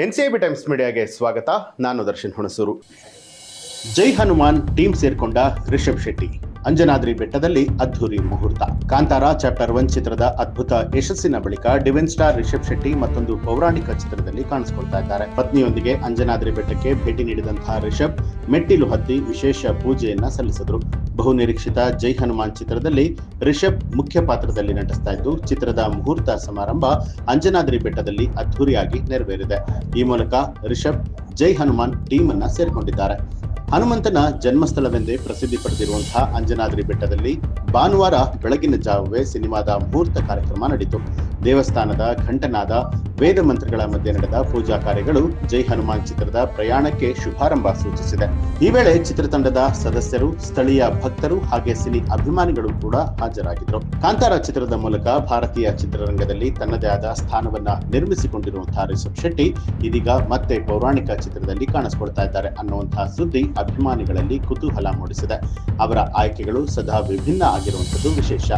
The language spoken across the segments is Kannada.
NCIB ಟೈಮ್ಸ್ ಮೀಡಿಯಾಗೆ ಸ್ವಾಗತ. ನಾನು ದರ್ಶನ್ ಹುಣಸೂರು. ಜೈ ಹನುಮಾನ್ ಟೀಮ್ ಸೇರ್ಕೊಂಡ ರಿಷಬ್ ಶೆಟ್ಟಿ. ಅಂಜನಾದ್ರಿ ಬೆಟ್ಟದಲ್ಲಿ ಅದ್ಧೂರಿ ಮುಹೂರ್ತ. ಕಾಂತಾರ ಚಾಪ್ಟರ್ 1 ಚಿತ್ರದ ಅದ್ಭುತ ಯಶಸ್ಸಿನ ಬಳಿಕ ಡಿವೆನ್ ಸ್ಟಾರ್ ರಿಷಬ್ ಶೆಟ್ಟಿ ಮತ್ತೊಂದು ಪೌರಾಣಿಕ ಚಿತ್ರದಲ್ಲಿ ಕಾಣಿಸಿಕೊಳ್ತಾ ಇದ್ದಾರೆ. ಪತ್ನಿಯೊಂದಿಗೆ ಅಂಜನಾದ್ರಿ ಬೆಟ್ಟಕ್ಕೆ ಭೇಟಿ ನೀಡಿದಂತಹ ರಿಷಬ್ ಮೆಟ್ಟಿಲು ಹತ್ತಿ ವಿಶೇಷ ಪೂಜೆಯನ್ನ ಸಲ್ಲಿಸಿದ್ರು. ಬಹುನಿರೀಕ್ಷಿತ ಜೈ ಹನುಮಾನ್ ಚಿತ್ರದಲ್ಲಿ ರಿಷಬ್ ಮುಖ್ಯ ಪಾತ್ರದಲ್ಲಿ ನಟಿಸ್ತಾ ಇದ್ದು, ಚಿತ್ರದ ಮುಹೂರ್ತ ಸಮಾರಂಭ ಅಂಜನಾದ್ರಿ ಬೆಟ್ಟದಲ್ಲಿ ಅದ್ಧೂರಿಯಾಗಿ ನೆರವೇರಿದೆ. ಈ ಮೂಲಕ ರಿಷಬ್ ಜೈ ಹನುಮಾನ್ ಟೀಮ್ ಅನ್ನ ಸೇರ್ಕೊಂಡಿದ್ದಾರೆ. ಹನುಮಂತನ ಜನ್ಮಸ್ಥಳವೆಂದೇ ಪ್ರಸಿದ್ಧಿ ಪಡೆದಿರುವಂತಹ ಅಂಜನಾದ್ರಿ ಬೆಟ್ಟದಲ್ಲಿ ಭಾನುವಾರ ಬೆಳಗಿನ ಜಾವವೇ ಸಿನಿಮಾದ ಮುಹೂರ್ತ ಕಾರ್ಯಕ್ರಮ ನಡೆಯಿತು. ದೇವಸ್ಥಾನದ ಘಂಟನಾದ ವೇದ ಮಂತ್ರಗಳ ಮಧ್ಯೆ ನಡೆದ ಪೂಜಾ ಕಾರ್ಯಗಳು ಜೈ ಹನುಮಾನ್ ಚಿತ್ರದ ಪ್ರಯಾಣಕ್ಕೆ ಶುಭಾರಂಭ ಸೂಚಿಸಿದೆ. ಈ ವೇಳೆ ಚಿತ್ರತಂಡದ ಸದಸ್ಯರು, ಸ್ಥಳೀಯ ಭಕ್ತರು ಹಾಗೆ ಸಿನಿ ಅಭಿಮಾನಿಗಳು ಕೂಡ ಹಾಜರಾಗಿದ್ದರು. ಕಾಂತಾರ ಚಿತ್ರದ ಮೂಲಕ ಭಾರತೀಯ ಚಿತ್ರರಂಗದಲ್ಲಿ ತನ್ನದೇ ಆದ ಸ್ಥಾನವನ್ನ ನಿರ್ಮಿಸಿಕೊಂಡಿರುವಂತಹ ರಿಷಬ್ ಶೆಟ್ಟಿ ಇದೀಗ ಮತ್ತೆ ಪೌರಾಣಿಕ ಚಿತ್ರದಲ್ಲಿ ಕಾಣಿಸಿಕೊಳ್ತಾ ಇದ್ದಾರೆ ಅನ್ನುವಂತಹ ಸುದ್ದಿ ಅಭಿಮಾನಿಗಳಲ್ಲಿ ಕುತೂಹಲ ಮೂಡಿಸಿದೆ. ಅವರ ಆಯ್ಕೆಗಳು ಸದಾ ವಿಭಿನ್ನ ಆಗಿರುವಂತದ್ದು ವಿಶೇಷ.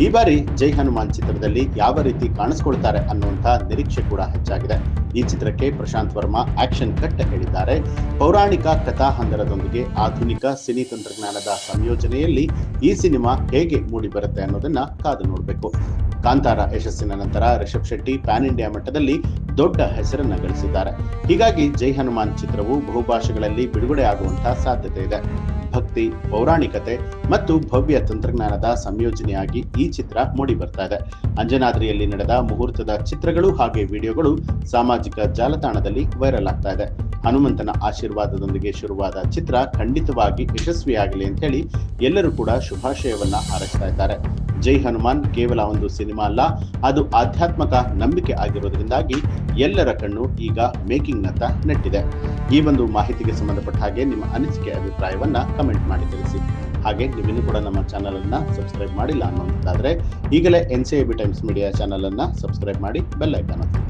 ಈ ಬಾರಿ ಜೈ ಹನುಮಾನ್ ಚಿತ್ರದಲ್ಲಿ ಯಾವ ರೀತಿ ಕಾಣಿಸಿಕೊಳ್ತಾರೆ ಅನ್ನುವಂತಹ ನಿರೀಕ್ಷೆ ಕೂಡ ಹೆಚ್ಚಾಗಿದೆ. ಈ ಚಿತ್ರಕ್ಕೆ ಪ್ರಶಾಂತ್ ವರ್ಮಾ ಆಕ್ಷನ್ ಕಟ್ ಹೇಳಿದ್ದಾರೆ. ಪೌರಾಣಿಕ ಕಥಾ ಹಂದರದೊಂದಿಗೆ ಆಧುನಿಕ ಸಿನಿ ತಂತ್ರಜ್ಞಾನದ ಸಂಯೋಜನೆಯಲ್ಲಿ ಈ ಸಿನಿಮಾ ಹೇಗೆ ಮೂಡಿ ಬರುತ್ತೆ ಅನ್ನೋದನ್ನ ಕಾದು ನೋಡಬೇಕು. ಕಾಂತಾರ ಯಶಸ್ಸಿನ ನಂತರ ರಿಷಬ್ ಶೆಟ್ಟಿ ಪ್ಯಾನ್ ಇಂಡಿಯಾ ಮಟ್ಟದಲ್ಲಿ ದೊಡ್ಡ ಹೆಸರನ್ನ ಗಳಿಸಿದ್ದಾರೆ. ಹೀಗಾಗಿ ಜೈ ಹನುಮಾನ್ ಚಿತ್ರವು ಬಹುಭಾಷೆಗಳಲ್ಲಿ ಬಿಡುಗಡೆ ಆಗುವಂತಹ ಸಾಧ್ಯತೆ ಇದೆ. ಭಕ್ತಿ, ಪೌರಾಣಿಕತೆ ಮತ್ತು ಭವ್ಯ ತಂತ್ರಜ್ಞಾನದ ಸಂಯೋಜನೆಯಾಗಿ ಈ ಚಿತ್ರ ಮೂಡಿ ಬರ್ತಾ ಇದೆ. ಅಂಜನಾದ್ರಿಯಲ್ಲಿ ನಡೆದ ಮುಹೂರ್ತದ ಚಿತ್ರಗಳು ಹಾಗೆ ವಿಡಿಯೋಗಳು ಸಾಮಾಜಿಕ ಜಾಲತಾಣದಲ್ಲಿ ವೈರಲ್ ಆಗ್ತಾ ಇದೆ. ಹನುಮಂತನ ಆಶೀರ್ವಾದದೊಂದಿಗೆ ಶುರುವಾದ ಚಿತ್ರ ಖಂಡಿತವಾಗಿ ಯಶಸ್ವಿಯಾಗಲಿ ಅಂತ ಹೇಳಿ ಎಲ್ಲರೂ ಕೂಡ ಶುಭಾಶಯವನ್ನ ಹಾರೈಸ್ತಾ ಇದ್ದಾರೆ. ಜೈ ಹನುಮಾನ್ ಕೇವಲ ಒಂದು ಸಿನಿಮಾ ಅಲ್ಲ, ಅದು ಆಧ್ಯಾತ್ಮಿಕ ನಂಬಿಕೆ ಆಗಿರೋದ್ರಿಂದಾಗಿ ಎಲ್ಲರ ಕಣ್ಣು ಈಗ ಮೇಕಿಂಗ್ ನತ್ತ ನೆಟ್ಟಿದೆ. ಈ ಒಂದು ಮಾಹಿತಿಗೆ ಸಂಬಂಧಪಟ್ಟ ಹಾಗೆ ನಿಮ್ಮ ಅನಿಸಿಕೆ ಅಭಿಪ್ರಾಯವನ್ನ ಕಮೆಂಟ್ ಮಾಡಿ ತಿಳಿಸಿ. ಹಾಗೆ ನೀವಿನ್ನೂ ಕೂಡ ನಮ್ಮ ಚಾನಲ್ ಅನ್ನ ಸಬ್ಸ್ಕ್ರೈಬ್ ಮಾಡಿಲ್ಲ ಅನ್ನೋದಾದ್ರೆ ಈಗಲೇ NCIB ಟೈಮ್ಸ್ ಮೀಡಿಯಾ ಚಾನಲ್ ಅನ್ನ ಸಬ್ಸ್ಕ್ರೈಬ್ ಮಾಡಿ ಬೆಲ್ ಐಕಾನ್ ಒತ್ತಿ.